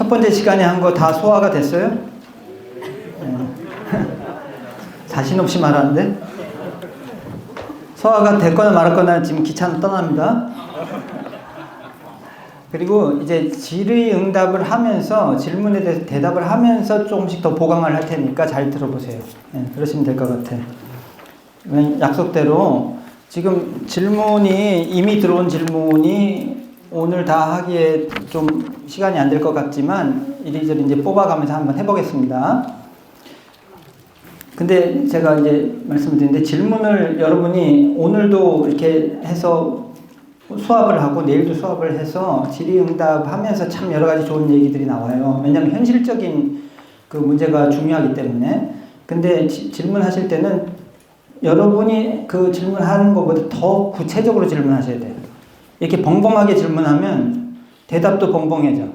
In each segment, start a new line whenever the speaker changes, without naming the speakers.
첫 번째 시간에 한 거 다 소화가 됐어요? 자신 없이 말하는데? 소화가 됐거나 말았거나 지금 기차는 떠납니다. 그리고 이제 질의응답을 하면서 질문에 대해서 대답을 하면서 조금씩 더 보강을 할 테니까 잘 들어보세요. 그러시면 될 것 같아요. 약속대로 지금 질문이 이미 들어온 질문이 오늘 다 하기에 좀 시간이 안 될 것 같지만 이리저리 이제 뽑아가면서 한번 해보겠습니다. 근데 제가 이제 말씀을 드리는데 질문을 여러분이 오늘도 이렇게 해서 수업을 하고 내일도 수업을 해서 질의응답 하면서 참 여러 가지 좋은 얘기들이 나와요. 왜냐하면 현실적인 그 문제가 중요하기 때문에. 근데 질문하실 때는 여러분이 그 질문하는 것보다 더 구체적으로 질문하셔야 돼요. 이렇게 벙벙하게 질문하면 대답도 벙벙해져.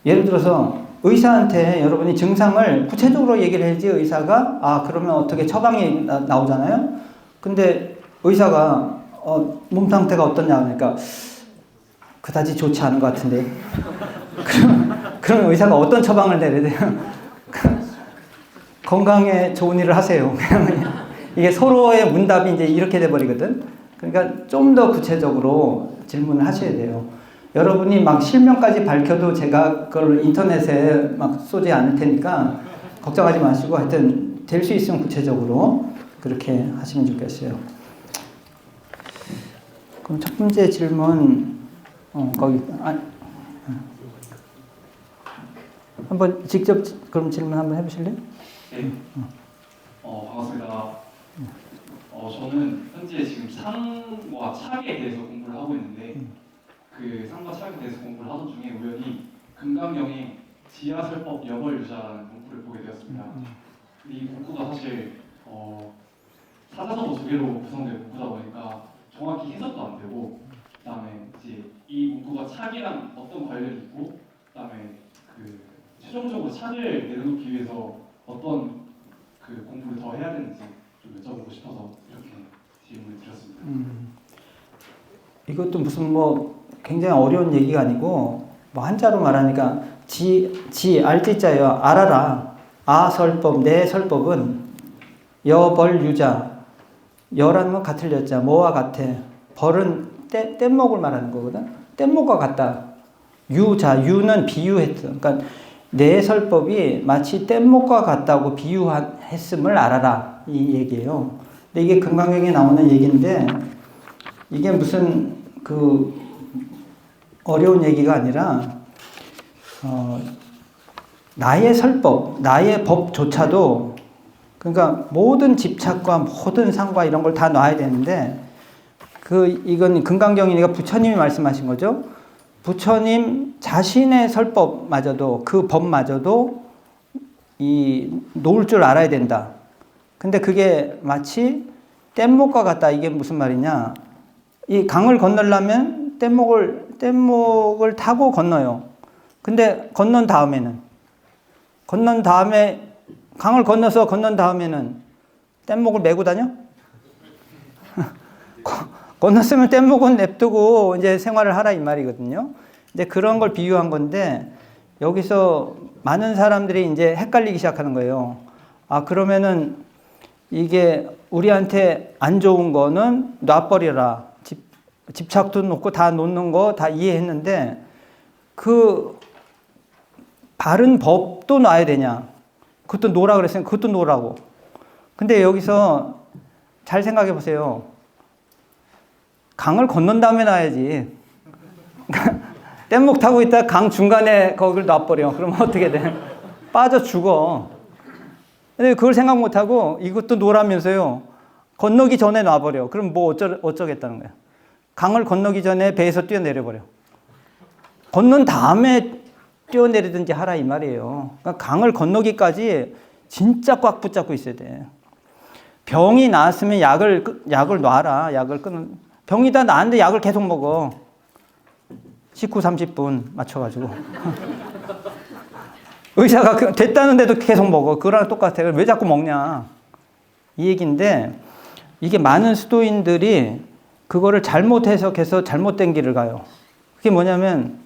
예를 들어서 의사한테 여러분이 증상을 구체적으로 얘기를 해야지 의사가 그러면 어떻게 처방이 나오잖아요. 근데 의사가 몸 상태가 어떠냐 그러니까 그다지 좋지 않은 것 같은데 그럼 의사가 어떤 처방을 내려야 돼요? 건강에 좋은 일을 하세요. 이게 서로의 문답이 이제 이렇게 돼버리거든. 그러니까 좀 더 구체적으로 질문을 하셔야 돼요. 여러분이 막 실명까지 밝혀도 제가 그걸 인터넷에 막 쏘지 않을 테니까 걱정하지 마시고 하여튼 될 수 있으면 구체적으로 그렇게 하시면 좋겠어요. 그럼 첫 번째 질문 한번 직접 그럼 질문 한번 해보실래요?
네. 반갑습니다. 저는 현재 지금 상과 차에 대해서 공부를 하고 있는데 그 상과 차에 대해서 공부를 하던 중에 우연히 금강경의 지하설법 여벌유자라는 문구를 보게 되었습니다. 이 문구가 사실 사자성어 2개로 구성된 문구다 보니까 정확히 해석도 안 되고 그다음에 이제 이 문구가 차기랑 어떤 관련이 있고 그다음에 그 최종적으로 차를 내놓기 위해서 어떤 그 공부를 더 해야 되는지 좀 여쭤보고 싶어서 이렇게 질문을 드렸습니다.
이것도 무슨 굉장히 어려운 얘기가 아니고 한자로 말하니까 알지자예요. 알아라. 아설법, 내 설법은 여벌유자. 여라는 건 같을 여자, 뭐와 같아. 벌은 뗏목을 말하는 거거든. 뗏목과 같다. 유는 비유했어. 그러니까 내 설법이 마치 뗏목과 같다고 비유했음을 알아라. 이 얘기예요. 근데 이게 금강경에 나오는 얘기인데 이게 무슨 어려운 얘기가 아니라 나의 설법, 나의 법조차도 그러니까 모든 집착과 모든 상과 이런 걸 다 놔야 되는데 이건 금강경이니까 부처님이 말씀하신 거죠. 부처님 자신의 설법마저도 그 법마저도 놓을 줄 알아야 된다. 근데 그게 마치 뗏목과 같다. 이게 무슨 말이냐? 이 강을 건너려면 뗏목을 타고 건너요. 근데 건넌 다음에 강을 건넌 다음에는 뗏목을 메고 다녀? 건넜으면 뗏목은 냅두고 이제 생활을 하라 이 말이거든요. 이제 그런 걸 비유한 건데 여기서 많은 사람들이 이제 헷갈리기 시작하는 거예요. 그러면은 이게 우리한테 안 좋은 거는 놔버려라. 집착도 놓고 다 놓는 거 다 이해했는데 그 바른 법도 놔야 되냐? 그것도 놓으라 그랬으니까 그것도 놓으라고. 근데 여기서 잘 생각해 보세요. 강을 건넌 다음에 놔야지. 뗏목 타고 있다 강 중간에 거기를 놔버려. 그러면 어떻게 돼? 빠져 죽어. 근데 그걸 생각 못하고 이것도 놓으라면서요. 건너기 전에 놔버려. 그럼 어쩌겠다는 거야. 강을 건너기 전에 배에서 뛰어내려버려. 건넌 다음에 뛰어내리든지 하라 이 말이에요. 그러니까 강을 건너기까지 진짜 꽉 붙잡고 있어야 돼. 병이 나았으면 약을 놔라. 약을 끊은. 병이 다 나았는데 약을 계속 먹어. 19, 30분 맞춰가지고. 의사가 됐다는데도 계속 먹어. 그거랑 똑같아. 왜 자꾸 먹냐. 이 얘기인데 이게 많은 수도인들이 그거를 잘못 해석해서 잘못된 길을 가요. 그게 뭐냐면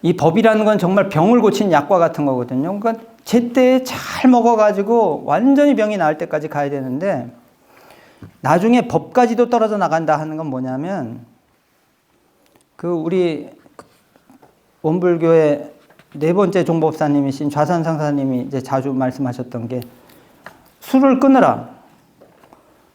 이 법이라는 건 정말 병을 고치는 약과 같은 거거든요. 그러니까 제때 잘 먹어가지고 완전히 병이 나을 때까지 가야 되는데 나중에 법까지도 떨어져 나간다 하는 건 뭐냐면 그 우리 원불교의 네 번째 종법사님이신 좌산상사님이 이제 자주 말씀하셨던 게 술을 끊으라.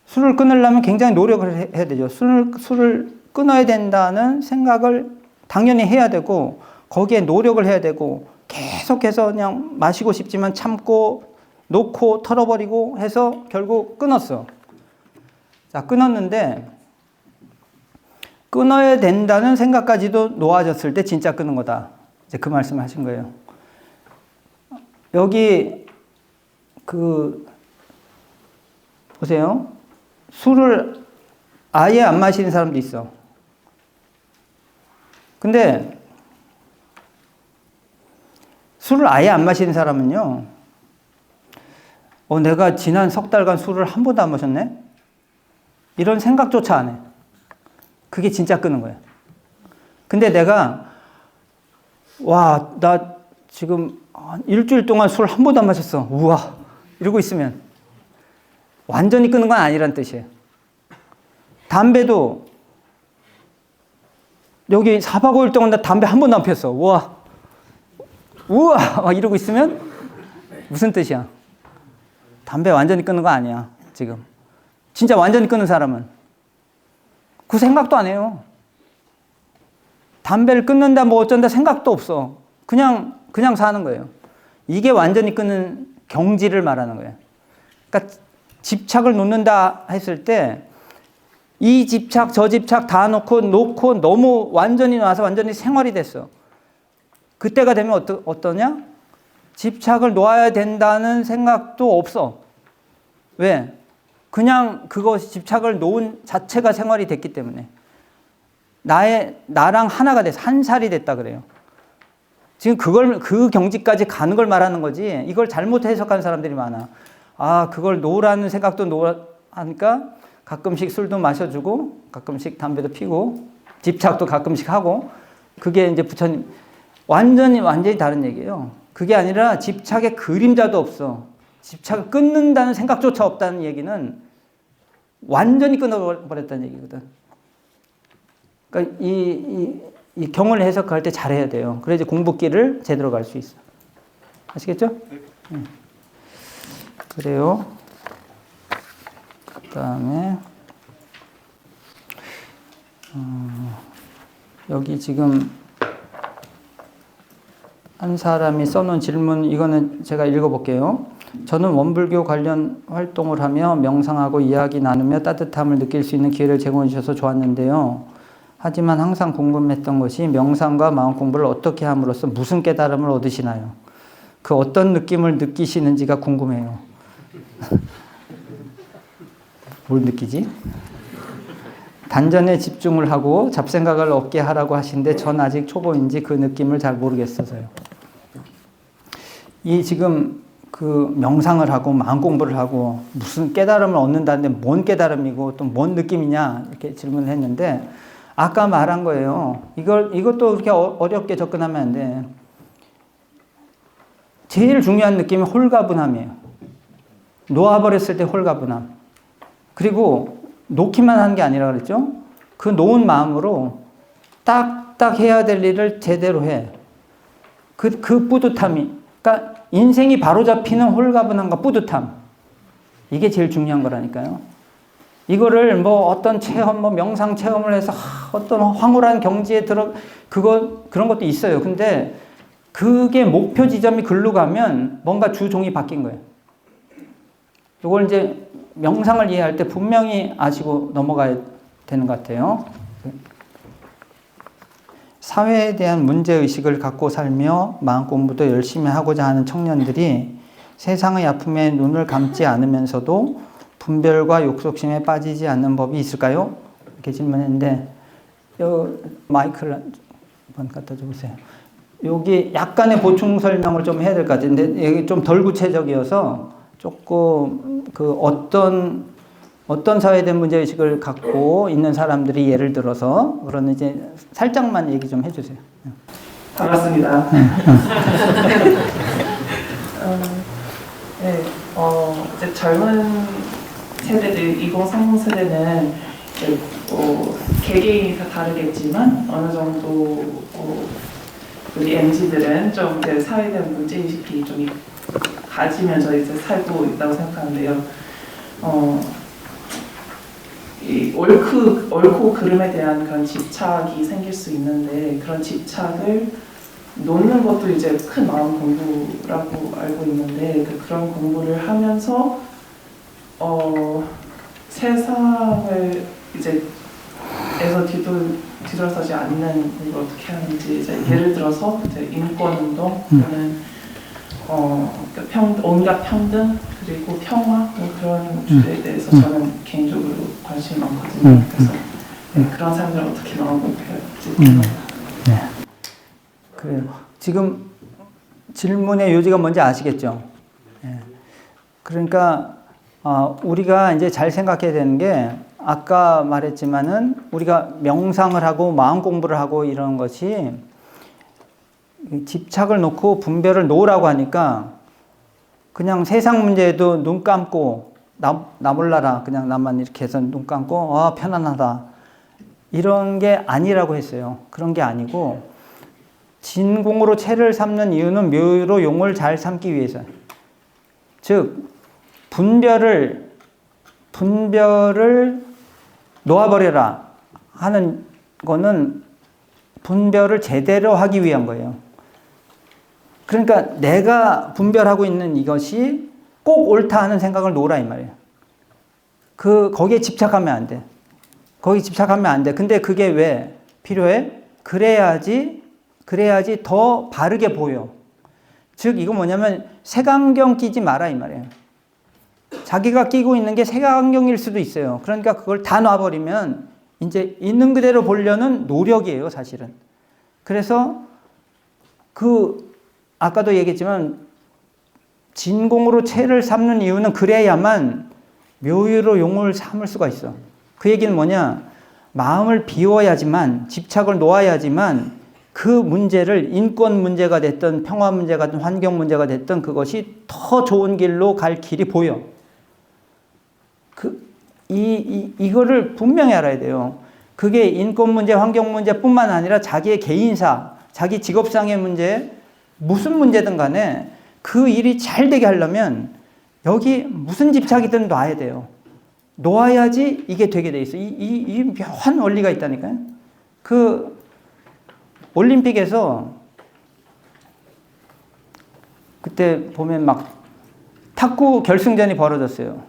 술을 끊으려면 굉장히 노력을 해야 되죠. 술을 끊어야 된다는 생각을 당연히 해야 되고 거기에 노력을 해야 되고 계속해서 그냥 마시고 싶지만 참고 놓고 털어버리고 해서 결국 끊었어. 자, 끊었는데 끊어야 된다는 생각까지도 놓아졌을 때 진짜 끊은 거다. 이제 그 말씀을 하신 거예요. 여기 보세요. 술을 아예 안 마시는 사람도 있어. 근데 술을 아예 안 마시는 사람은요, 내가 지난 석 달간 술을 한 번도 안 마셨네? 이런 생각조차 안 해. 그게 진짜 끊은 거예요. 근데 내가, 나 지금 일주일 동안 술 한 번도 안 마셨어. 우와. 이러고 있으면 완전히 끊은 건 아니란 뜻이에요. 담배도 여기 4박 5일 동안 나 담배 한 번도 안 폈어. 우와. 막 이러고 있으면 무슨 뜻이야? 담배 완전히 끊는 거 아니야, 지금. 진짜 완전히 끊는 사람은 그 생각도 안 해요. 담배를 끊는다 뭐 어쩐다 생각도 없어. 그냥 사는 거예요. 이게 완전히 끊는 경지를 말하는 거예요. 그러니까 집착을 놓는다 했을 때 이 집착 저 집착 다 놓고 너무 완전히 놔서 완전히 생활이 됐어. 그때가 되면 어떠냐? 집착을 놓아야 된다는 생각도 없어. 왜? 그냥 그것이 집착을 놓은 자체가 생활이 됐기 때문에 나랑 하나가 돼서 한 살이 됐다 그래요. 지금 그 경지까지 가는 걸 말하는 거지. 이걸 잘못 해석하는 사람들이 많아. 그걸 놓으라는 생각도 하니까 가끔씩 술도 마셔주고 가끔씩 담배도 피고 집착도 가끔씩 하고 그게 이제 부처님 완전히 다른 얘기예요. 그게 아니라 집착의 그림자도 없어. 집착을 끊는다는 생각조차 없다는 얘기는 완전히 끊어버렸다는 얘기거든. 그러니까 이 경을 해석할 때 잘해야 돼요. 그래야지 공부길을 제대로 갈 수 있어. 아시겠죠? 네. 그래요. 그 다음에 여기 지금 한 사람이 써놓은 질문, 이거는 제가 읽어볼게요. 저는 원불교 관련 활동을 하며 명상하고 이야기 나누며 따뜻함을 느낄 수 있는 기회를 제공해 주셔서 좋았는데요. 하지만 항상 궁금했던 것이 명상과 마음 공부를 어떻게 함으로써 무슨 깨달음을 얻으시나요? 그 어떤 느낌을 느끼시는지가 궁금해요. 뭘 느끼지? 단전에 집중을 하고 잡생각을 없게 하라고 하시는데 전 아직 초보인지 그 느낌을 잘 모르겠어서요. 이 지금 그 명상을 하고 마음 공부를 하고 무슨 깨달음을 얻는다는데 뭔 깨달음이고 또 뭔 느낌이냐 이렇게 질문을 했는데 아까 말한 거예요. 이것도 그렇게 어렵게 접근하면 안 돼. 제일 중요한 느낌이 홀가분함이에요. 놓아버렸을 때 홀가분함. 그리고 놓기만 하는 게 아니라 그랬죠? 그 놓은 마음으로 딱딱 해야 될 일을 제대로 해. 그 뿌듯함이. 그러니까 인생이 바로잡히는 홀가분함과 뿌듯함. 이게 제일 중요한 거라니까요. 이거를 뭐 어떤 체험, 명상 체험을 해서 어떤 황홀한 경지에 그런 것도 있어요. 근데 그게 목표 지점이 글로 가면 뭔가 주종이 바뀐 거예요. 이걸 이제 명상을 이해할 때 분명히 아시고 넘어가야 되는 것 같아요. 사회에 대한 문제의식을 갖고 살며 마음 공부도 열심히 하고자 하는 청년들이 세상의 아픔에 눈을 감지 않으면서도 분별과 욕속심에 빠지지 않는 법이 있을까요? 이렇게 질문했는데 마이크를 한번 갖다 줘보세요. 여기 약간의 보충 설명을 좀 해야 될 것 같은데 이게 좀 덜 구체적이어서 조금 어떤 사회된 문제의식을 갖고 있는 사람들이 예를 들어서 그런 이제 살짝만 얘기 좀 해주세요.
반갑습니다. 네, 이제 젊은 세대들, 2030 세대는 이제 개개인이 다 다르겠지만 어느 정도 우리 MZ들은 좀 이제 사회에 대한 문제의식이 좀 가지면서 이제 살고 있다고 생각하는데요. 이 옳고 그름에 대한 그런 집착이 생길 수 있는데 그런 집착을 놓는 것도 이제 큰 마음 공부라고 알고 있는데 그런 공부를 하면서 세상을 이제 에서 뒤돌아서지 않는 걸 어떻게 하는지 이제 예를 들어서 이제 인권운동 또는 온갖 평등 그리고 평화 그런 주제에 대해서 저는 개인적으로 관심이 많거든요. 그래서 그런 사람들은 어떻게 나오고 배울지.
네. 그래요. 지금 질문의 요지가 뭔지 아시겠죠? 네. 그러니까 우리가 이제 잘 생각해야 되는 게 아까 말했지만은 우리가 명상을 하고 마음 공부를 하고 이런 것이 집착을 놓고 분별을 놓으라고 하니까 그냥 세상 문제에도 눈 감고 나 몰라라 그냥 나만 이렇게 해서 눈 감고 편안하다 이런 게 아니라고 했어요. 그런 게 아니고 진공으로 채를 삼는 이유는 묘로 용을 잘 삼기 위해서. 즉 분별을 놓아버려라 하는 거는 분별을 제대로 하기 위한 거예요. 그러니까 내가 분별하고 있는 이것이 꼭 옳다 하는 생각을 놓으라 이 말이에요. 거기에 집착하면 안 돼. 거기 집착하면 안 돼. 근데 그게 왜 필요해? 그래야지 더 바르게 보여. 즉 이거 뭐냐면 색안경 끼지 마라 이 말이에요. 자기가 끼고 있는 게 색안경일 수도 있어요. 그러니까 그걸 다 놔버리면 이제 있는 그대로 보려는 노력이에요, 사실은. 그래서 아까도 얘기했지만 진공으로 채를 삼는 이유는 그래야만 묘유로 용을 삼을 수가 있어. 그 얘기는 뭐냐? 마음을 비워야지만, 집착을 놓아야지만 그 문제를 인권 문제가 됐든 평화 문제가 됐든 환경 문제가 됐든 그것이 더 좋은 길로 갈 길이 보여. 이거를 분명히 알아야 돼요. 그게 인권 문제, 환경 문제뿐만 아니라 자기의 개인사, 자기 직업상의 문제, 무슨 문제든 간에 그 일이 잘 되게 하려면 여기 무슨 집착이든 놔야 돼요. 놓아야지 이게 되게 돼 있어. 이 묘한 원리가 있다니까요. 올림픽에서 그때 보면 막 탁구 결승전이 벌어졌어요.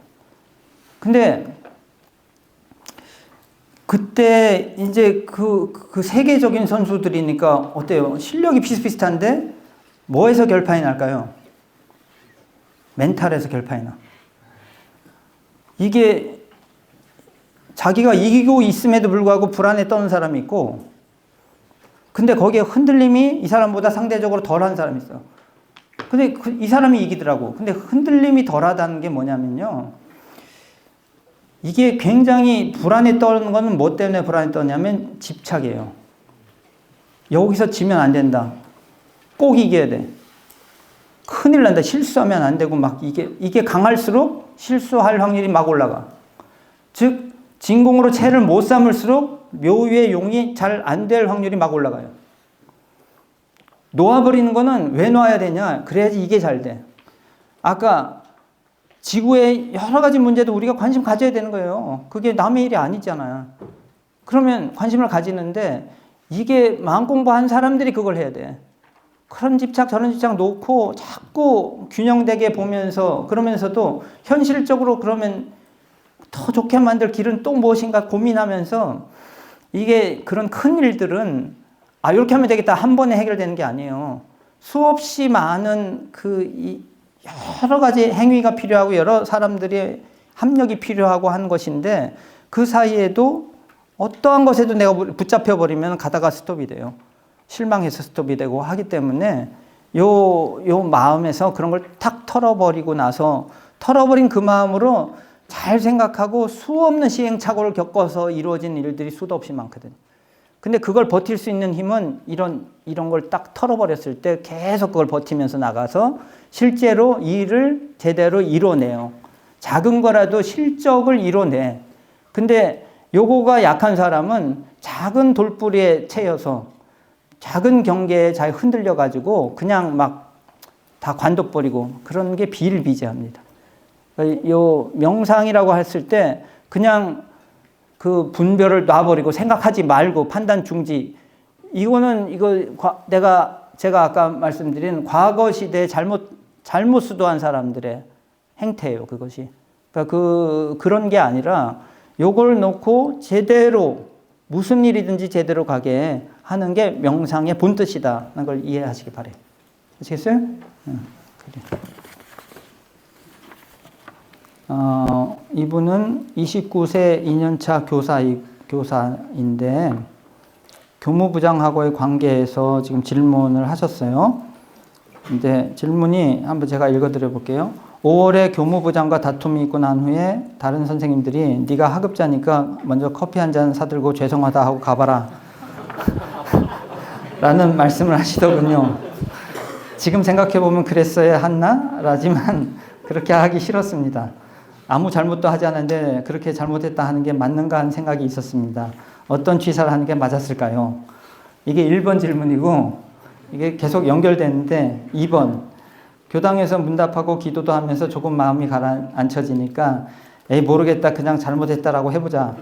근데 그때 이제 그 세계적인 선수들이니까 어때요? 실력이 비슷비슷한데 뭐에서 결판이 날까요? 멘탈에서 결판이 나. 이게 자기가 이기고 있음에도 불구하고 불안에 떠는 사람이 있고 근데 거기에 흔들림이 이 사람보다 상대적으로 덜한 사람이 있어. 근데 이 사람이 이기더라고. 근데 흔들림이 덜하다는 게 뭐냐면요. 이게 굉장히 불안에 떠는 거는 뭐 때문에 불안에 떠냐면 집착이에요. 여기서 지면 안 된다. 꼭 이겨야 돼. 큰일 난다. 실수하면 안 되고 막 이게 강할수록 실수할 확률이 막 올라가. 즉 진공으로 채를 못 삼을수록 묘유의 용이 잘 안 될 확률이 막 올라가요. 놓아버리는 거는 왜 놓아야 되냐? 그래야지 이게 잘 돼. 아까 지구의 여러 가지 문제도 우리가 관심 가져야 되는 거예요. 그게 남의 일이 아니잖아요. 그러면 관심을 가지는데 이게 마음 공부한 사람들이 그걸 해야 돼. 그런 집착 저런 집착 놓고 자꾸 균형되게 보면서 그러면서도 현실적으로 그러면 더 좋게 만들 길은 또 무엇인가 고민하면서 이게 그런 큰 일들은 이렇게 하면 되겠다 한 번에 해결되는 게 아니에요. 수없이 많은 여러 가지 행위가 필요하고 여러 사람들의 합력이 필요하고 하는 것인데 그 사이에도 어떠한 것에도 내가 붙잡혀 버리면 가다가 스톱이 돼요. 실망해서 스톱이 되고 하기 때문에 요 마음에서 그런 걸 탁 털어버리고 나서 털어버린 그 마음으로 잘 생각하고 수없는 시행착오를 겪어서 이루어진 일들이 수도 없이 많거든요. 근데 그걸 버틸 수 있는 힘은 이런 걸 딱 털어버렸을 때 계속 그걸 버티면서 나가서 실제로 일을 제대로 이뤄내요. 작은 거라도 실적을 이뤄내. 근데 요거가 약한 사람은 작은 돌뿌리에 채여서 작은 경계에 잘 흔들려가지고 그냥 막 다 관둬버리고 그런 게 비일비재합니다. 요 명상이라고 했을 때 그냥 그 분별을 놔버리고 생각하지 말고 판단 중지. 이거는 제가 아까 말씀드린 과거 시대에 잘못 수도한 사람들의 행태예요, 그것이. 그러니까 그런 게 아니라 요걸 놓고 제대로 무슨 일이든지 제대로 가게 하는 게 명상의 본뜻이다는 걸 이해하시기 바래요. 아시겠어요? 그래. 이분은 29세 2년차 교사인데 교무부장하고의 관계에서 지금 질문을 하셨어요. 근데 질문이 한번 제가 읽어드려 볼게요. 5월에 교무부장과 다툼이 있고 난 후에 다른 선생님들이 네가 하급자니까 먼저 커피 한 잔 사들고 죄송하다 하고 가봐라 라는 말씀을 하시더군요. 지금 생각해보면 그랬어야 했나? 라지만 그렇게 하기 싫었습니다. 아무 잘못도 하지 않았는데 그렇게 잘못했다 하는 게 맞는가 하는 생각이 있었습니다. 어떤 취사를 하는 게 맞았을까요? 이게 1번 질문이고 이게 계속 연결되는데 2번 교당에서 문답하고 기도도 하면서 조금 마음이 가라앉혀지니까 에이 모르겠다 그냥 잘못했다라고 해보자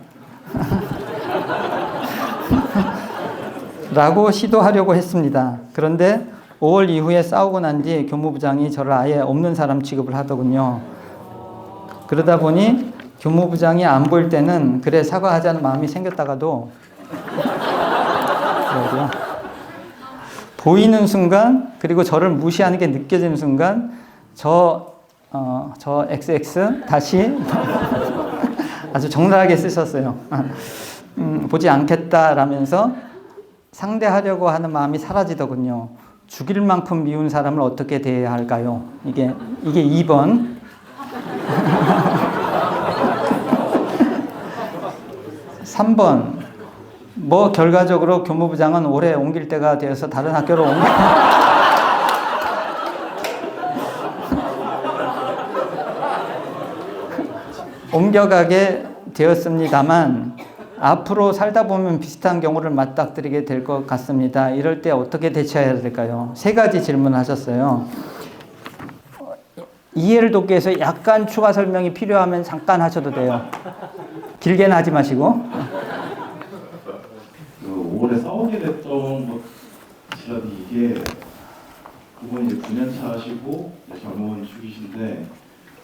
라고 시도하려고 했습니다. 그런데 5월 이후에 싸우고 난 뒤 교무부장이 저를 아예 없는 사람 취급을 하더군요. 그러다 보니 교무부장이 안 보일 때는 그래 사과하자는 마음이 생겼다가도 보이는 순간 그리고 저를 무시하는 게 느껴지는 순간 저 XX 다시 아주 적나라하게 쓰셨어요. 보지 않겠다라면서 상대하려고 하는 마음이 사라지더군요. 죽일 만큼 미운 사람을 어떻게 대해야 할까요? 이게 2번. 3번. 뭐 결과적으로 교무부장은 올해 옮길 때가 되어서 다른 학교로 옮겨가게 되었습니다만 앞으로 살다 보면 비슷한 경우를 맞닥뜨리게 될 것 같습니다. 이럴 때 어떻게 대처해야 될까요? 3가지 질문하셨어요. 이해를 돕기 위해서 약간 추가 설명이 필요하면 잠깐 하셔도 돼요. 길게는 하지 마시고.
5월에 싸우게 됐던 것이라도 이게 그분 이제 9년차 하시고 젊은 축이신데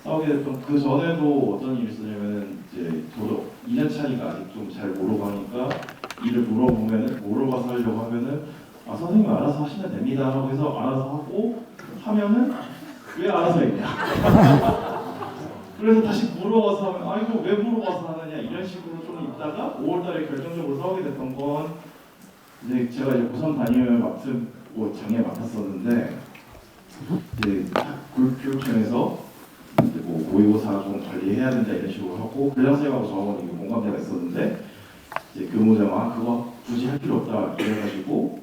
싸우게 됐던 그 전에도 어떤 일이 있었냐면은 이제 저도 2년차니까 아직 좀 잘 모르고 하니까 일을 물어보면은 모르고 가서 하려고 하면은 아 선생님 알아서 하시면 됩니다 하고 해서 알아서 하고 하면은 왜 알아서 했냐 그래서 다시 물어봐서 하면 아 이거 왜 물어봐서 하느냐 이런 식으로 좀 있다가 5월달에 결정적으로 싸우게 됐던 건 이제 제가 이제 고3 담임을 장에 맡았었는데 이제 교육청에서 이제 뭐 모의고사 좀 관리해야 된다 이런 식으로 하고 교장 선생님하고 저하고 공감대가 있었는데 이제 교무장아 그거 굳이 할 필요 없다 이래가지고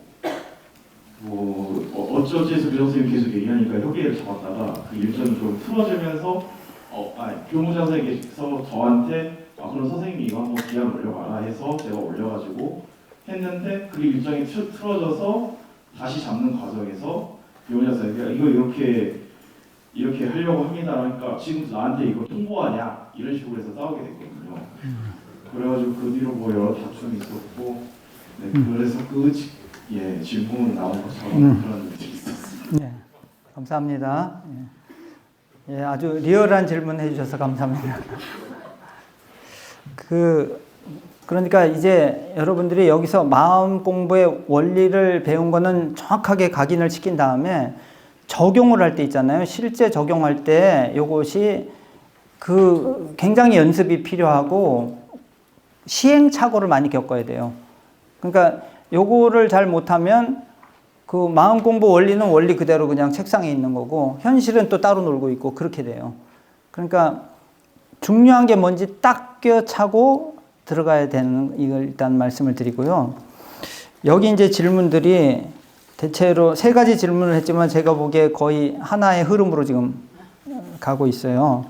뭐 어쩌지 해서 교장 선생님 계속 얘기하니까 협의를 잡았다가 그 일정이 좀 풀어지면서 교무장 선생님께서 저한테 그럼 선생님이 이거 한번 기한 올려봐라 해서 제가 올려가지고 했는데 그 일정이 틀어져서 다시 잡는 과정에서 교무장 선생님이 이거 이렇게 하려고 합니다. 그러니까 지금 나한테 이거 통보하냐 이런 식으로 해서 싸우게 됐거든요. 그래가지고 그 뒤로 뭐 여러 다툼이 있었고 그래서 질문 나온 것처럼 그런 일이 있었습니다.
네, 감사합니다. 예, 아주 리얼한 질문 해주셔서 감사합니다. 그러니까 이제 여러분들이 여기서 마음 공부의 원리를 배운 거는 정확하게 각인을 시킨 다음에 적용을 할 때 있잖아요. 실제 적용할 때 요것이 굉장히 연습이 필요하고 시행착오를 많이 겪어야 돼요. 그러니까 요거를 잘 못하면 그 마음 공부 원리는 원리 그대로 그냥 책상에 있는 거고 현실은 또 따로 놀고 있고 그렇게 돼요. 그러니까 중요한 게 뭔지 딱 껴차고 들어가야 되는 이걸 일단 말씀을 드리고요. 여기 이제 질문들이 대체로 세 가지 질문을 했지만 제가 보기에 거의 하나의 흐름으로 지금 가고 있어요.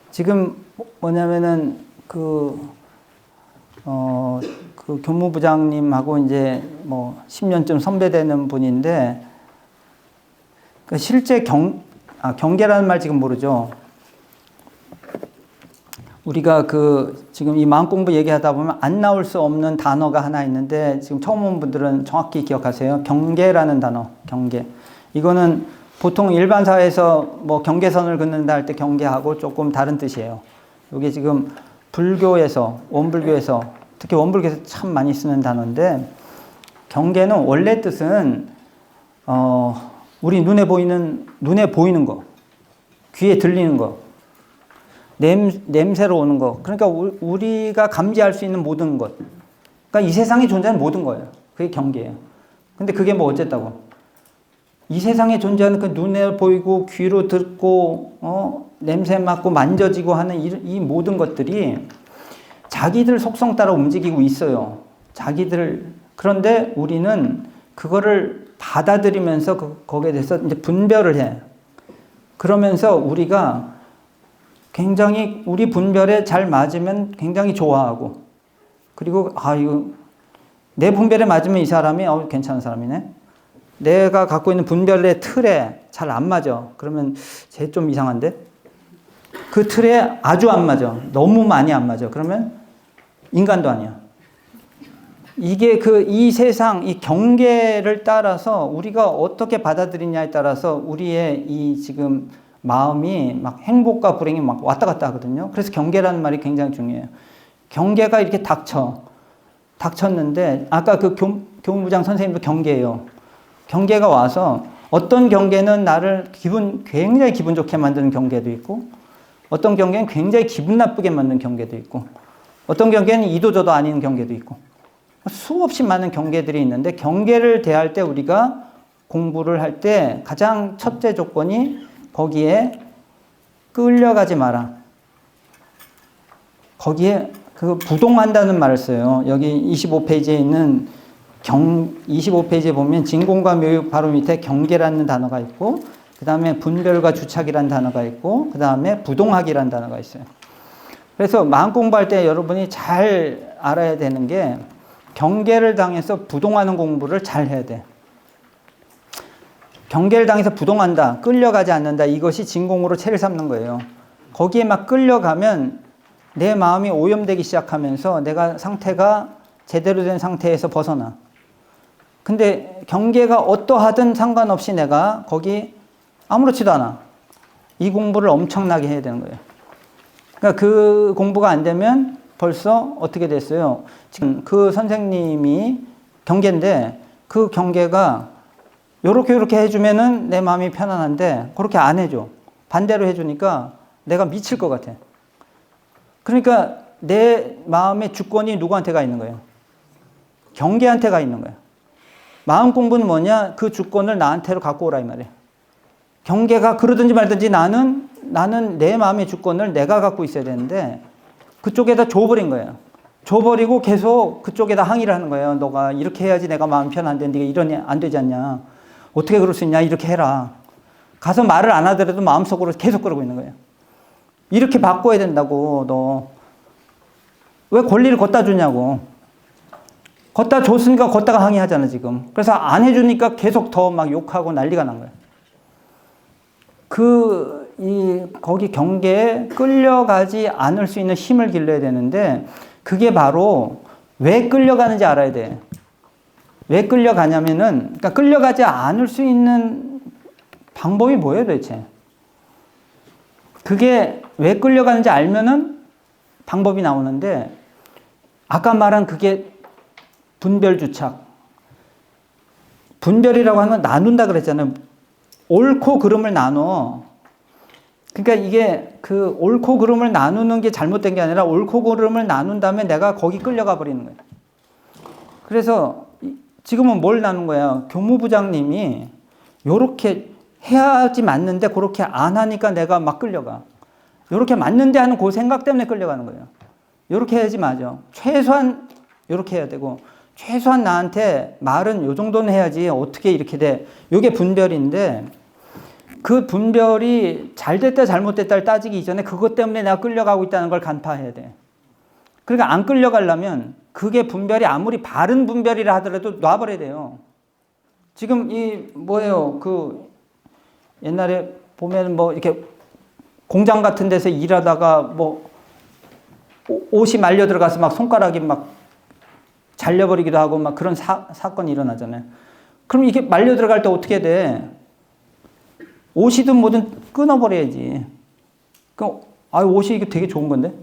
지금 뭐냐면은 그 교무부장님하고 이제 뭐 10년쯤 선배되는 분인데 그 실제 경계라는 말 지금 모르죠. 우리가 그 지금 이 마음 공부 얘기하다 보면 안 나올 수 없는 단어가 하나 있는데 지금 처음 온 분들은 정확히 기억하세요. 경계라는 단어, 경계. 이거는 보통 일반 사회에서 뭐 경계선을 긋는다 할 때 경계하고 조금 다른 뜻이에요. 이게 지금 불교에서, 원불교에서, 특히 원불교에서 참 많이 쓰는 단어인데 경계는 원래 뜻은 우리 눈에 보이는 거, 귀에 들리는 거, 냄새로 오는 거. 그러니까 우리가 감지할 수 있는 모든 것. 그러니까 이 세상에 존재하는 모든 거예요. 그게 경계예요. 근데 그게 뭐 어쨌다고? 이 세상에 존재하는 그 눈에 보이고 귀로 듣고 냄새 맡고 만져지고 하는 이 모든 것들이 자기들 속성 따라 움직이고 있어요. 그런데 우리는 그거를 받아들이면서 거기에 대해서 이제 분별을 해. 그러면서 우리가 굉장히 우리 분별에 잘 맞으면 굉장히 좋아하고, 그리고 이거 내 분별에 맞으면 이 사람이 괜찮은 사람이네. 내가 갖고 있는 분별의 틀에 잘 안 맞아. 그러면 쟤 좀 이상한데? 그 틀에 아주 안 맞아. 너무 많이 안 맞아. 그러면 인간도 아니야. 이게 이 세상, 이 경계를 따라서 우리가 어떻게 받아들이냐에 따라서 우리의 이 지금 마음이 막 행복과 불행이 막 왔다 갔다 하거든요. 그래서 경계라는 말이 굉장히 중요해요. 경계가 이렇게 닥쳤는데, 아까 그 교무부장 선생님도 경계예요. 경계가 와서 어떤 경계는 나를 굉장히 기분 좋게 만드는 경계도 있고, 어떤 경계는 굉장히 기분 나쁘게 만드는 경계도 있고, 어떤 경계는 이도저도 아닌 경계도 있고, 수없이 많은 경계들이 있는데, 경계를 대할 때 우리가 공부를 할 때 가장 첫째 조건이 거기에 끌려가지 마라. 거기에 부동한다는 말을 써요. 여기 25페이지에 있는 25페이지에 보면 진공과 묘육 바로 밑에 경계라는 단어가 있고, 그 다음에 분별과 주착이라는 단어가 있고, 그 다음에 부동학이라는 단어가 있어요. 그래서 마음 공부할 때 여러분이 잘 알아야 되는 게 경계를 당해서 부동하는 공부를 잘 해야 돼. 경계를 당해서 부동한다, 끌려가지 않는다, 이것이 진공으로 체를 삼는 거예요. 거기에 막 끌려가면 내 마음이 오염되기 시작하면서 내가 상태가 제대로 된 상태에서 벗어나. 근데 경계가 어떠하든 상관없이 내가 거기 아무렇지도 않아. 이 공부를 엄청나게 해야 되는 거예요. 그러니까 그 공부가 안 되면 벌써 어떻게 됐어요? 지금 그 선생님이 경계인데 그 경계가 요렇게 해주면은 내 마음이 편안한데 그렇게 안 해줘. 반대로 해주니까 내가 미칠 것 같아. 그러니까 내 마음의 주권이 누구한테 가 있는 거예요? 경계한테 가 있는 거예요. 마음 공부는 뭐냐? 그 주권을 나한테로 갖고 오라 이 말이에요. 경계가 그러든지 말든지 나는 내 마음의 주권을 내가 갖고 있어야 되는데 그쪽에다 줘버린 거예요. 줘버리고 계속 그쪽에다 항의를 하는 거예요. 너가 이렇게 해야지 내가 마음 편한데 네가 이러니 안 되지 않냐. 어떻게 그럴 수 있냐. 이렇게 해라. 가서 말을 안 하더라도 마음속으로 계속 그러고 있는 거예요. 이렇게 바꿔야 된다고. 너 왜 권리를 걷다 주냐고. 걷다 줬으니까 걷다가 항의하잖아 지금. 그래서 안 해주니까 계속 더 막 욕하고 난리가 난 거예요. 거기 경계에 끌려가지 않을 수 있는 힘을 길러야 되는데 그게 바로 왜 끌려가는지 알아야 돼. 왜 끌려가냐면은, 그러니까 끌려가지 않을 수 있는 방법이 뭐예요 도대체? 그게 왜 끌려가는지 알면은 방법이 나오는데 아까 말한 그게 분별주착. 분별이라고 하는 건 나눈다 그랬잖아요. 옳고 그름을 나눠. 그러니까 이게 그 옳고 그름을 나누는 게 잘못된 게 아니라 옳고 그름을 나눈 다음에 내가 거기 끌려가 버리는 거예요. 그래서 지금은 뭘 나눈 거야? 교무부장님이 요렇게 해야지 맞는데 그렇게 안 하니까 내가 막 끌려가. 요렇게 맞는데 하는 그 생각 때문에 끌려가는 거예요. 요렇게 해야지 맞아. 최소한 요렇게 해야 되고 최소한 나한테 말은 요 정도는 해야지 어떻게 이렇게 돼. 요게 분별인데 그 분별이 잘 됐다 잘못됐다를 따지기 이전에 그것 때문에 내가 끌려가고 있다는 걸 간파해야 돼. 그러니까 안 끌려가려면 그게 분별이 아무리 바른 분별이라 하더라도 놔버려야 돼요. 지금 이 뭐예요? 그 옛날에 보면 뭐 이렇게 공장 같은 데서 일하다가 뭐 옷이 말려 들어가서 막 손가락이 막 잘려버리기도 하고 막 그런 사건이 일어나잖아요. 그럼 이게 말려 들어갈 때 어떻게 돼? 옷이든 뭐든 끊어버려야지. 그럼 옷이 이게 되게 좋은 건데?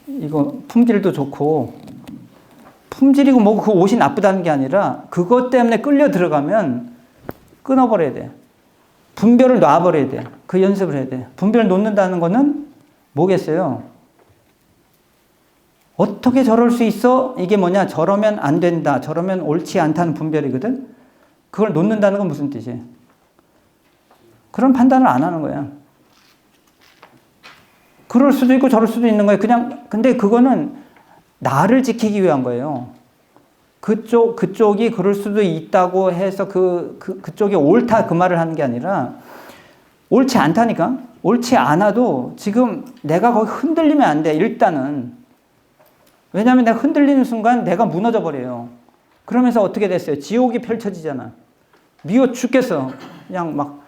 이거 품질도 좋고 품질이고 뭐고 그 옷이 나쁘다는 게 아니라 그것 때문에 끌려 들어가면 끊어버려야 돼. 분별을 놔버려야 돼. 그 연습을 해야 돼. 분별을 놓는다는 거는 뭐겠어요? 어떻게 저럴 수 있어? 이게 뭐냐? 저러면 안 된다. 저러면 옳지 않다는 분별이거든. 그걸 놓는다는 건 무슨 뜻이에요? 그런 판단을 안 하는 거야. 그럴 수도 있고 저럴 수도 있는 거예요. 근데 그거는 나를 지키기 위한 거예요. 그쪽이 그럴 수도 있다고 해서 그쪽이 옳다 그 말을 하는 게 아니라 옳지 않다니까? 옳지 않아도 지금 내가 거기 흔들리면 안 돼. 일단은. 왜냐하면 내가 흔들리는 순간 내가 무너져 버려요. 그러면서 어떻게 됐어요? 지옥이 펼쳐지잖아. 미워 죽겠어. 그냥 막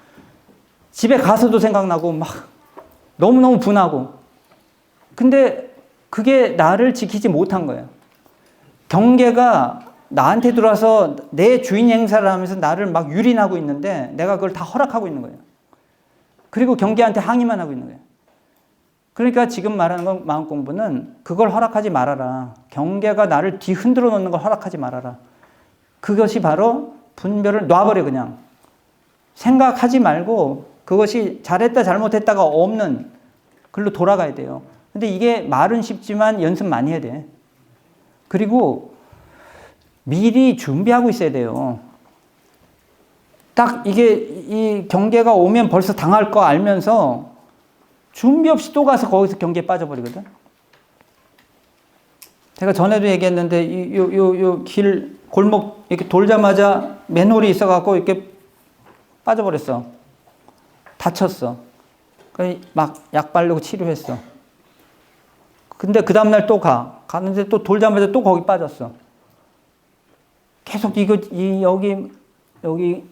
집에 가서도 생각나고 막 너무너무 분하고. 근데 그게 나를 지키지 못한 거예요. 경계가 나한테 들어와서 내 주인 행사를 하면서 나를 막 유린하고 있는데 내가 그걸 다 허락하고 있는 거예요. 그리고 경계한테 항의만 하고 있는 거예요. 그러니까 지금 말하는 건 마음 공부는 그걸 허락하지 말아라. 경계가 나를 뒤흔들어 놓는 걸 허락하지 말아라. 그것이 바로 분별을 놔버려 그냥. 생각하지 말고 그것이 잘했다 잘못했다가 없는 글로 돌아가야 돼요. 근데 이게 말은 쉽지만 연습 많이 해야 돼. 그리고 미리 준비하고 있어야 돼요. 딱 이 경계가 오면 벌써 당할 거 알면서 준비 없이 또 가서 거기서 경계에 빠져버리거든. 제가 전에도 얘기했는데 요 길 골목 이렇게 돌자마자 맨홀이 있어갖고 이렇게 빠져버렸어. 다쳤어. 막 약 바르고 치료했어. 근데 그 다음날 또 가는데 또 돌자마자 또 거기 빠졌어. 계속 여기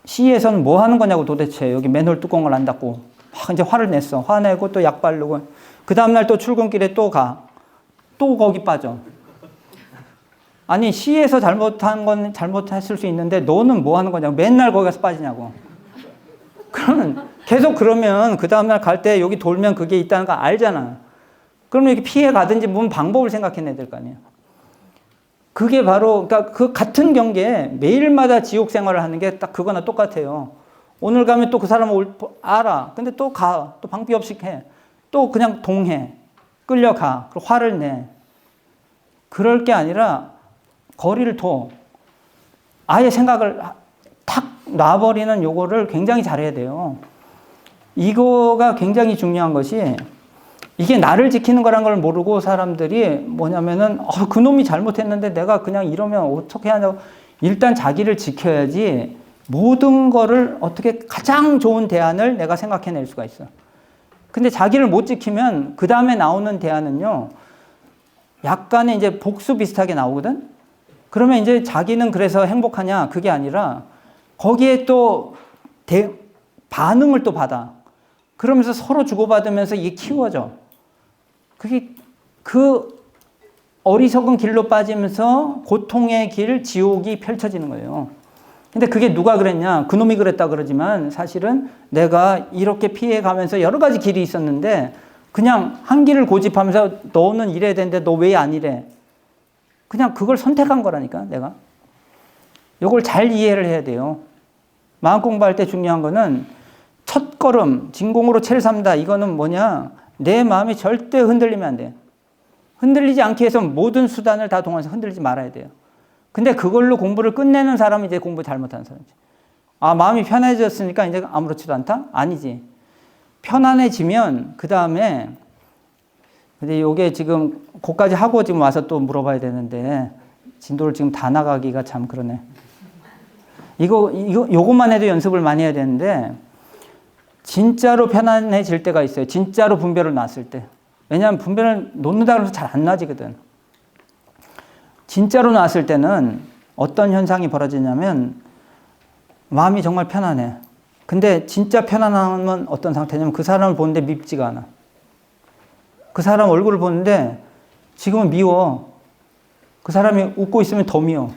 시에서는 뭐 하는 거냐고 도대체. 여기 맨홀 뚜껑을 안 닫고 막 이제 화를 냈어. 화내고 또 약 바르고. 그 다음날 또 출근길에 또 거기 빠져. 아니 시에서 잘못한 건 잘못했을 수 있는데 너는 뭐 하는 거냐고. 맨날 거기 가서 빠지냐고. 그러면 계속 그러면 그 다음날 갈 때 여기 돌면 그게 있다는 거 알잖아. 그러면 이렇게 피해 가든지 뭔 방법을 생각해내야 될 거 아니에요. 그게 바로 그러니까 그 같은 경계에 매일마다 지옥 생활을 하는 게 딱 그거나 똑같아요. 오늘 가면 또 그 사람을 알아. 근데 또 또 방비 없이 해. 또 그냥 동해. 끌려가. 그리고 화를 내. 그럴 게 아니라 거리를 둬. 아예 생각을 탁 놔버리는 요거를 굉장히 잘해야 돼요. 이거가 굉장히 중요한 것이 이게 나를 지키는 거란 걸 모르고 사람들이 뭐냐면은 그놈이 잘못했는데 내가 그냥 이러면 어떻게 하냐고. 일단 자기를 지켜야지 모든 거를 어떻게 가장 좋은 대안을 내가 생각해낼 수가 있어. 근데 자기를 못 지키면 그 다음에 나오는 대안은요 약간의 이제 복수 비슷하게 나오거든. 그러면 이제 자기는 그래서 행복하냐 그게 아니라 거기에 또 반응을 또 받아. 그러면서 서로 주고받으면서 이게 키워져. 그게 그 어리석은 길로 빠지면서 고통의 길, 지옥이 펼쳐지는 거예요. 근데 그게 누가 그랬냐? 그놈이 그랬다 그러지만 사실은 내가 이렇게 피해가면서 여러 가지 길이 있었는데 그냥 한 길을 고집하면서 너는 이래야 되는데 너 왜 안 이래? 그냥 그걸 선택한 거라니까 내가. 이걸 잘 이해를 해야 돼요. 마음 공부할 때 중요한 거는 첫 걸음, 진공으로 채를 삼다. 이거는 뭐냐? 내 마음이 절대 흔들리면 안 돼요. 흔들리지 않기 위해서 모든 수단을 다 동원해서 흔들리지 말아야 돼요. 근데 그걸로 공부를 끝내는 사람이 이제 공부 잘못하는 사람이지. 마음이 편해졌으니까 이제 아무렇지도 않다? 아니지. 편안해지면 그 다음에 근데 요게 지금 거기까지 하고 지금 와서 또 물어봐야 되는데 진도를 지금 다 나가기가 참 그러네. 요것만 해도 연습을 많이 해야 되는데 진짜로 편안해질 때가 있어요. 진짜로 분별을 놨을 때. 왜냐하면 분별을 놓는다 그래서 잘 안 놔지거든. 진짜로 놨을 때는 어떤 현상이 벌어지냐면 마음이 정말 편안해. 근데 진짜 편안함은 어떤 상태냐면 그 사람을 보는데 밉지가 않아. 그 사람 얼굴을 보는데 지금은 미워. 그 사람이 웃고 있으면 더 미워.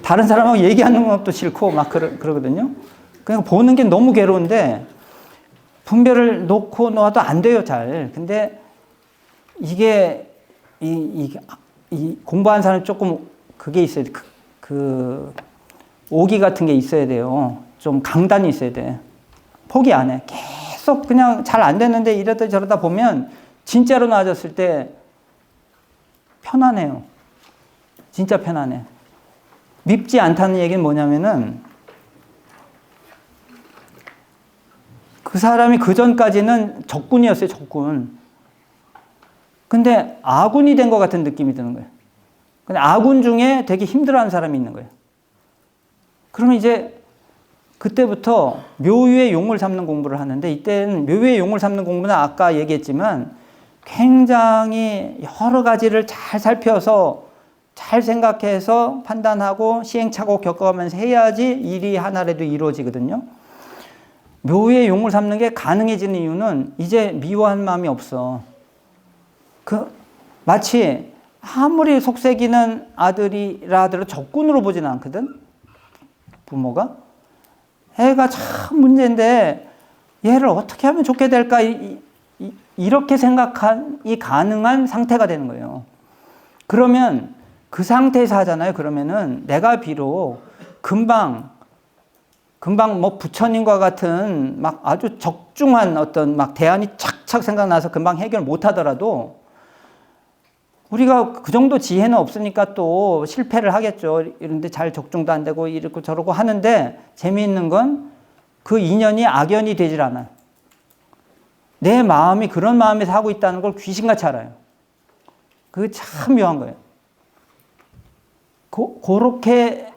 다른 사람하고 얘기하는 것도 싫고 막 그러거든요. 그러니까 보는 게 너무 괴로운데 분별을 놓고 놔도 안 돼요, 잘. 근데 이게 이 공부한 사람이 조금 그게 있어야 돼. 그 오기 같은 게 있어야 돼요. 좀 강단이 있어야 돼. 포기 안 해. 계속 그냥 잘 안 됐는데 이러다 저러다 보면 진짜로 나아졌을 때 편안해요. 진짜 편안해. 밉지 않다는 얘기는 뭐냐면은 그 사람이 그 전까지는 적군이었어요, 적군. 근데 아군이 된 것 같은 느낌이 드는 거예요. 근데 아군 중에 되게 힘들어하는 사람이 있는 거예요. 그러면 이제 그때부터 묘유의 용을 삼는 공부를 하는데 이때는 묘유의 용을 삼는 공부는 아까 얘기했지만 굉장히 여러 가지를 잘 살펴서 잘 생각해서 판단하고 시행착오 겪어가면서 해야지 일이 하나라도 이루어지거든요. 묘의 용을 삼는 게 가능해지는 이유는 이제 미워한 마음이 없어. 마치 아무리 속색이는 아들이라 하더라도 적군으로 보지는 않거든. 부모가. 애가 참 문제인데 얘를 어떻게 하면 좋게 될까 이렇게 생각이 가능한 상태가 되는 거예요. 그러면 그 상태에서 하잖아요. 그러면은 내가 비록 금방 뭐 부처님과 같은 막 아주 적중한 어떤 막 대안이 착착 생각나서 금방 해결 못 하더라도 우리가 그 정도 지혜는 없으니까 또 실패를 하겠죠. 이런데 잘 적중도 안 되고 이렇고 저러고 하는데 재미있는 건 그 인연이 악연이 되질 않아요. 내 마음이 그런 마음에서 하고 있다는 걸 귀신같이 알아요. 그게 참 묘한 거예요. 그렇게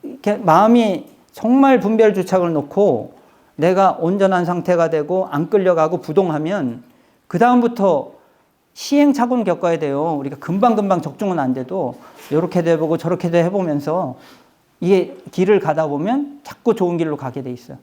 이렇게 마음이 정말 분별 주착을 놓고 내가 온전한 상태가 되고 안 끌려가고 부동하면 그 다음부터 시행착오는 겪어야 돼요. 우리가 금방금방 적중은 안 돼도 이렇게도 해보고 저렇게도 해보면서 이게 길을 가다 보면 자꾸 좋은 길로 가게 돼 있어요.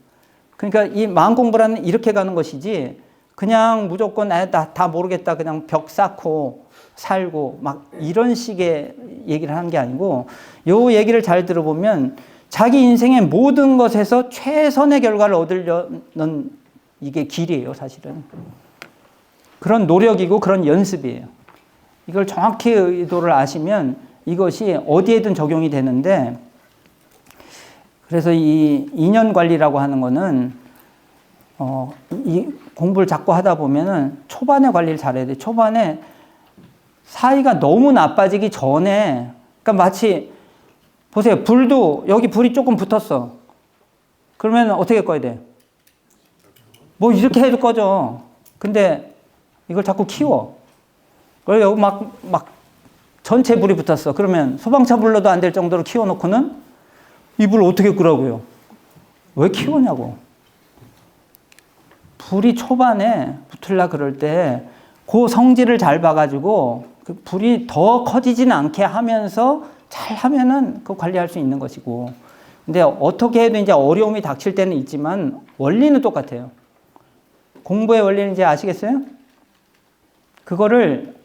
그러니까 이 마음 공부라는 이렇게 가는 것이지 그냥 무조건 다 모르겠다 그냥 벽 쌓고 살고 막 이런 식의 얘기를 하는 게 아니고 요 얘기를 잘 들어보면 자기 인생의 모든 것에서 최선의 결과를 얻으려는 이게 길이에요, 사실은. 그런 노력이고 그런 연습이에요. 이걸 정확히 의도를 아시면 이것이 어디에든 적용이 되는데 그래서 이 인연 관리라고 하는 거는 이 공부를 자꾸 하다 보면은 초반에 관리를 잘해야 돼. 초반에 사이가 너무 나빠지기 전에 그러니까 마치 보세요. 불도 여기 불이 조금 붙었어. 그러면 어떻게 꺼야 돼? 뭐 이렇게 해도 꺼져. 근데 이걸 자꾸 키워. 그리고 여기 막 전체 불이 붙었어. 그러면 소방차 불러도 안 될 정도로 키워놓고는 이 불을 어떻게 끄라고요? 왜 키우냐고. 불이 초반에 붙으려 그럴 때 그 성질을 잘 봐가지고 그 불이 더 커지지는 않게 하면서 잘 하면은 그 관리할 수 있는 것이고. 근데 어떻게 해도 이제 어려움이 닥칠 때는 있지만 원리는 똑같아요. 공부의 원리는 이제 아시겠어요? 그거를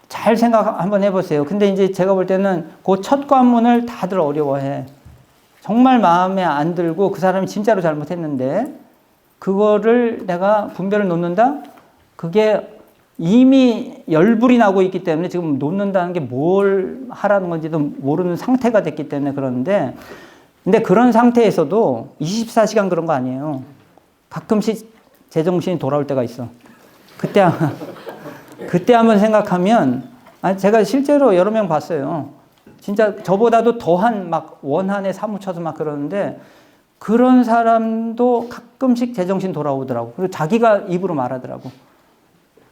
잘 생각 한번 해보세요. 근데 이제 제가 볼 때는 그 첫 관문을 다들 어려워해. 정말 마음에 안 들고 그 사람이 진짜로 잘못했는데 그거를 내가 분별을 놓는다? 그게 이미 열불이 나고 있기 때문에 지금 놓는다는 게 뭘 하라는 건지도 모르는 상태가 됐기 때문에 그러는데 근데 그런 상태에서도 24시간 그런 거 아니에요. 가끔씩 제정신이 돌아올 때가 있어. 그때 한번 생각하면 제가 실제로 여러 명 봤어요. 진짜 저보다도 더한 막 원한에 사무쳐서 막 그러는데 그런 사람도 가끔씩 제정신 돌아오더라고. 그리고 자기가 입으로 말하더라고.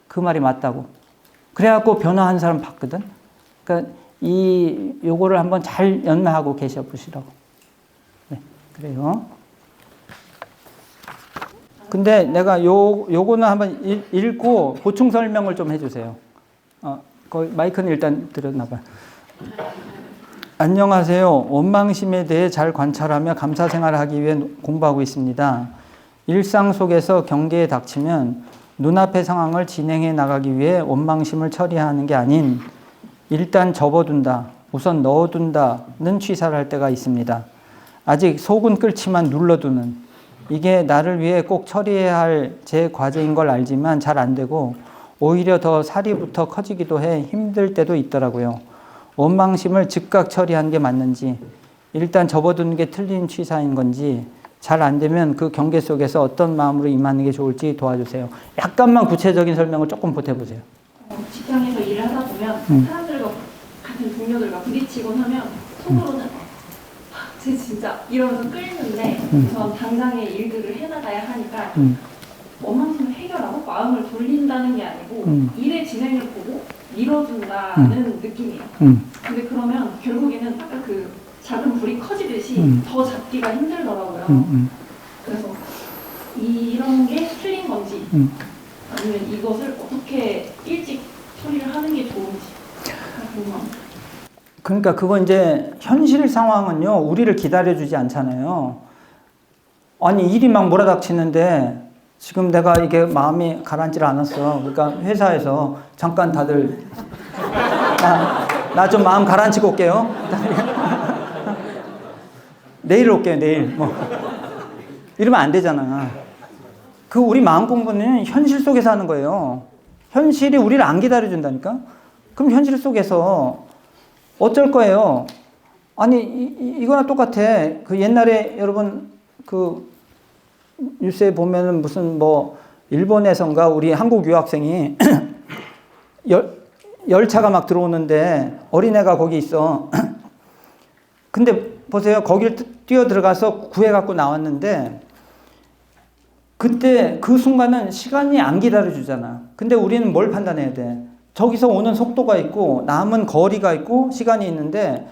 그 말이 맞다고. 그래갖고 변화한 사람 봤거든. 그러니까 요거를 한번 잘 연마하고 계셔 보시라고. 네, 그래요. 근데 내가 요거는 한번 읽고 보충 설명을 좀 해주세요. 거기 마이크는 일단 들었나봐요. 안녕하세요. 원망심에 대해 잘 관찰하며 감사 생활을 하기 위해 공부하고 있습니다. 일상 속에서 경계에 닥치면 눈앞의 상황을 진행해 나가기 위해 원망심을 처리하는 게 아닌 일단 접어둔다, 우선 넣어둔다는 취사를 할 때가 있습니다. 아직 속은 끓지만 눌러두는, 이게 나를 위해 꼭 처리해야 할 제 과제인 걸 알지만 잘 안 되고 오히려 더 살이부터 커지기도 해 힘들 때도 있더라고요. 원망심을 즉각 처리하는 게 맞는지, 일단 접어두는 게 틀린 취사인 건지, 잘 안 되면 그 경계 속에서 어떤 마음으로 임하는 게 좋을지 도와주세요. 약간만 구체적인 설명을 조금 보태보세요.
직장에서 일을 하다 보면 사람들과 같은 동료들과 부딪히곤 하면 속으로는 쟤 진짜 이러면서 끓는데 우선 당장의 일들을 해나가야 하니까 원망심을 해결하고 마음을 돌린다는 게 아니고 일의 진행을 보고 밀어준다는 느낌이에요. 근데 그러면 결국에는 아까 그 작은 불이 커지듯이 더 잡기가 힘들더라고요. 그래서 이런 게 틀린 건지 아니면 이것을 어떻게 일찍 처리를 하는 게 좋은지 궁금합니다.
그러니까 그거 이제 현실 상황은요, 우리를 기다려주지 않잖아요. 아니, 일이 막 몰아닥치는데 지금 내가 이게 마음이 가라앉질 않았어. 그러니까 회사에서 잠깐 다들 나 좀 마음 가라앉히고 올게요. 내일 올게요, 내일. 뭐 이러면 안 되잖아. 그 우리 마음 공부는 현실 속에서 하는 거예요. 현실이 우리를 안 기다려준다니까? 그럼 현실 속에서 어쩔 거예요? 아니, 이거나 똑같아. 그 옛날에 여러분 그 뉴스에 보면은 무슨 뭐 일본에선가 우리 한국 유학생이 열차가 막 들어오는데 어린애가 거기 있어. 근데 보세요. 거길 뛰어 들어가서 구해갖고 나왔는데 그때 그 순간은 시간이 안 기다려주잖아. 근데 우리는 뭘 판단해야 돼? 저기서 오는 속도가 있고 남은 거리가 있고 시간이 있는데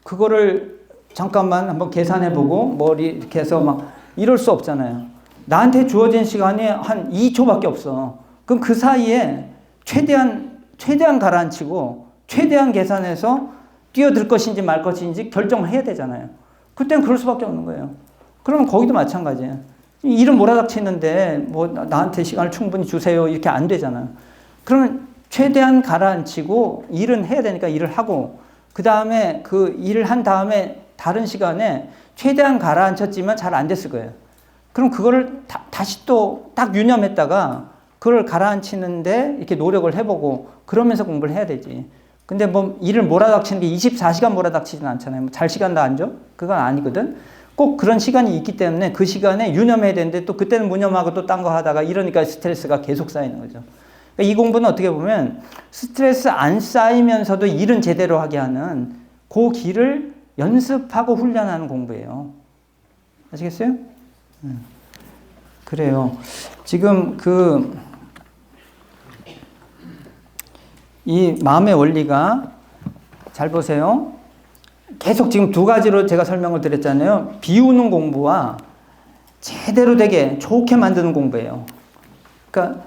그거를 잠깐만 한번 계산해보고 머리 이렇게 해서 막 이럴 수 없잖아요. 나한테 주어진 시간이 한 2초밖에 없어. 그럼 그 사이에 최대한 가라앉히고 최대한 계산해서 뛰어들 것인지 말 것인지 결정을 해야 되잖아요. 그때는 그럴 수밖에 없는 거예요. 그러면 거기도 마찬가지예요. 일은 몰아닥치는데 뭐 나한테 시간을 충분히 주세요 이렇게 안 되잖아요. 그러면 최대한 가라앉히고 일은 해야 되니까 일을 하고 그 다음에 그 일을 한 다음에 다른 시간에 최대한 가라앉혔지만 잘 안 됐을 거예요. 그럼 그거를 다시 또 딱 유념했다가 그걸 가라앉히는데 이렇게 노력을 해보고 그러면서 공부를 해야 되지. 근데 뭐 일을 몰아닥치는 게 24시간 몰아닥치진 않잖아요. 뭐 잘 시간 다 안 줘? 그건 아니거든. 꼭 그런 시간이 있기 때문에 그 시간에 유념해야 되는데 또 그때는 무념하고 또 딴 거 하다가 이러니까 스트레스가 계속 쌓이는 거죠. 그러니까 이 공부는 어떻게 보면 스트레스 안 쌓이면서도 일은 제대로 하게 하는 그 길을 연습하고 훈련하는 공부예요. 아시겠어요? 그래요. 지금 이 마음의 원리가 잘 보세요. 계속 지금 두 가지로 제가 설명을 드렸잖아요. 비우는 공부와 제대로 되게 좋게 만드는 공부예요. 그러니까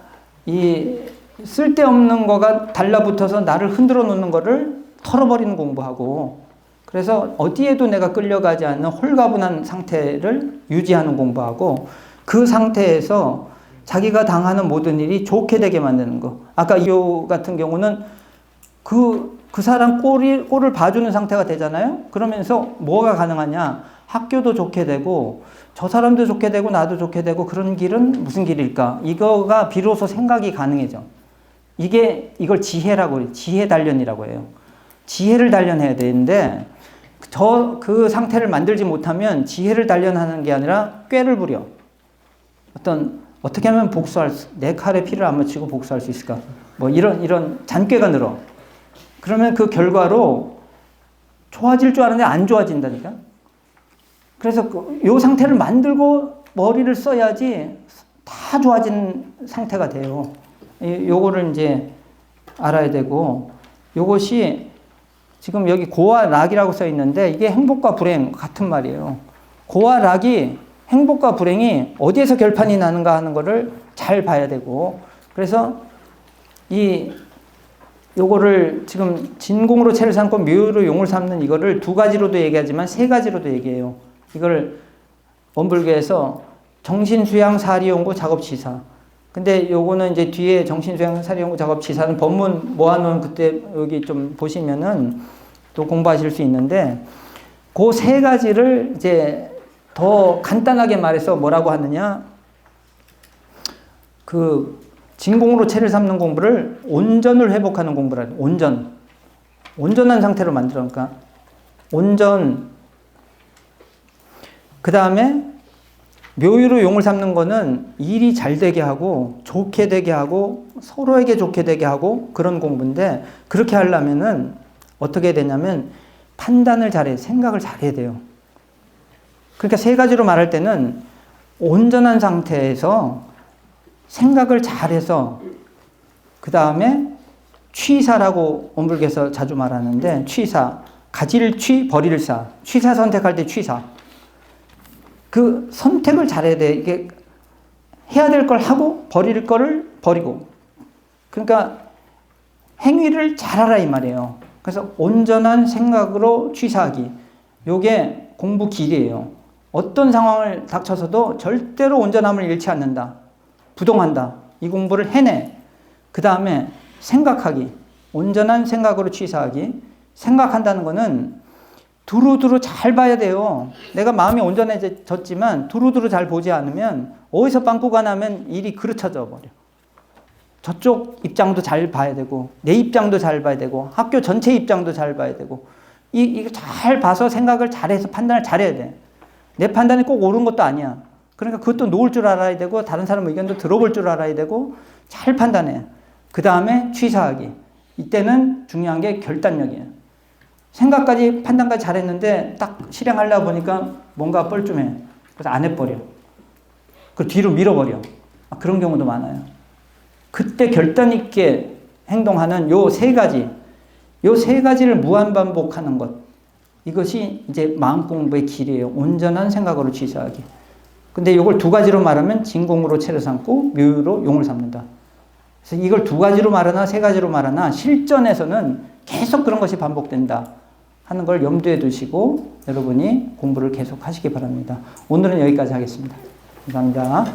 이 쓸데없는 거가 달라붙어서 나를 흔들어 놓는 거를 털어버리는 공부하고 그래서 어디에도 내가 끌려가지 않는 홀가분한 상태를 유지하는 공부하고 그 상태에서 자기가 당하는 모든 일이 좋게 되게 만드는 거. 아까 이호 같은 경우는 그 사람 꼴을 봐주는 상태가 되잖아요. 그러면서 뭐가 가능하냐. 학교도 좋게 되고 저 사람도 좋게 되고 나도 좋게 되고 그런 길은 무슨 길일까. 이거가 비로소 생각이 가능해져. 이걸 지혜라고 해요. 지혜 단련이라고 해요. 지혜를 단련해야 되는데 그 상태를 만들지 못하면 지혜를 단련하는 게 아니라 꾀를 부려. 어떻게 하면 내 칼에 피를 안 묻히고 복수할 수 있을까? 뭐 이런 잔꾀가 늘어. 그러면 그 결과로 좋아질 줄 알았는데 안 좋아진다니까? 그래서 요 상태를 만들고 머리를 써야지 다 좋아진 상태가 돼요. 요거를 이제 알아야 되고, 요것이 지금 여기 고와 락이라고 써 있는데 이게 행복과 불행 같은 말이에요. 고와 락이 행복과 불행이 어디에서 결판이 나는가 하는 거를 잘 봐야 되고, 그래서 요거를 지금 진공으로 채를 삼고 묘유로 용을 삼는 이거를 두 가지로도 얘기하지만 세 가지로도 얘기해요. 이걸 원불교에서 정신수양 사리연구 작업치사. 근데 요거는 이제 뒤에 정신수양 사리연구 작업치사는 법문 모아놓은 그때 여기 좀 보시면은 또 공부하실 수 있는데, 그 세 가지를 이제 더 간단하게 말해서 뭐라고 하느냐, 그 진공으로 채를 삼는 공부를 온전을 회복하는 공부라. 온전한 상태로 만들어니까 온전. 그 다음에 묘유로 용을 삼는 거는 일이 잘 되게 하고 좋게 되게 하고 서로에게 좋게 되게 하고 그런 공부인데, 그렇게 하려면은 어떻게 되냐면 판단을 잘해, 생각을 잘해야 돼요. 그러니까 세 가지로 말할 때는 온전한 상태에서 생각을 잘해서, 그 다음에 취사라고 원불교에서 자주 말하는데, 취사, 가질 취, 버릴 사. 취사 선택할 때 취사. 그 선택을 잘해야 돼. 이게 해야 될 걸 하고 버릴 거를 버리고. 그러니까 행위를 잘하라 이 말이에요. 그래서 온전한 생각으로 취사하기. 요게 공부 길이에요. 어떤 상황을 닥쳐서도 절대로 온전함을 잃지 않는다. 부동한다. 이 공부를 해내. 그 다음에 생각하기. 온전한 생각으로 취사하기. 생각한다는 거는 두루두루 잘 봐야 돼요. 내가 마음이 온전해졌지만 두루두루 잘 보지 않으면 어디서 빵꾸가 나면 일이 그르쳐져 버려. 저쪽 입장도 잘 봐야 되고, 내 입장도 잘 봐야 되고, 학교 전체 입장도 잘 봐야 되고, 이거 잘 봐서 생각을 잘해서 판단을 잘해야 돼. 내 판단이 꼭 옳은 것도 아니야. 그러니까 그것도 놓을 줄 알아야 되고, 다른 사람 의견도 들어볼 줄 알아야 되고, 잘 판단해. 그 다음에 취사하기. 이때는 중요한 게 결단력이에요. 생각까지, 판단까지 잘했는데 딱 실행하려고 보니까 뭔가 뻘쭘해. 그래서 안 해버려. 그 뒤로 밀어버려. 그런 경우도 많아요. 그때 결단 있게 행동하는 요 세 가지를 무한반복하는 것. 이것이 이제 마음 공부의 길이에요. 온전한 생각으로 취사하기. 근데 이걸 두 가지로 말하면 진공으로 채를 삼고 묘유로 용을 삼는다. 그래서 이걸 두 가지로 말하나 세 가지로 말하나 실전에서는 계속 그런 것이 반복된다 하는 걸 염두에 두시고 여러분이 공부를 계속 하시기 바랍니다. 오늘은 여기까지 하겠습니다. 감사합니다.